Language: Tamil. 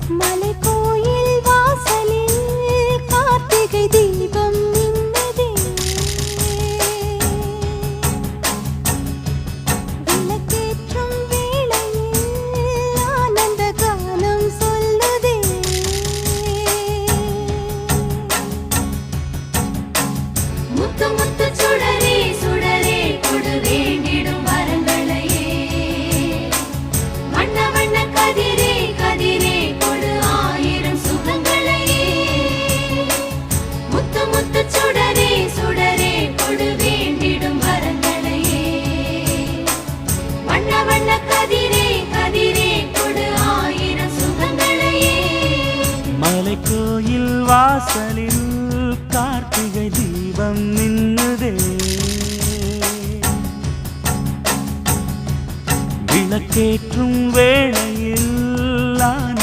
மலைக்கோயில் வாசலில் கார்த்திகை தீபம் மின்னுதே. விளக்கேற்றும் வேளையில் ஆனந்த கானம் சொல்லுதே. முத்து முத்து சுடரே சுடரே கொடு வேண்டிடும் வரங்களையே. வண்ண வண்ண கதிரே கதிரே கொடு ஆயிரம் சுகங்களையே. முத்து முத்து சுடரே சுடரே கொடு வேண்டிடும் வரங்களையே. வண்ண வண்ண கதிரே கதிரே கொடு ஆயிரம் சுகங்களையே. மலைக்கோயில் வாசலில் கார்த்திகை தீபம் மின்னுதே. விளக்கேற்றும் வேளை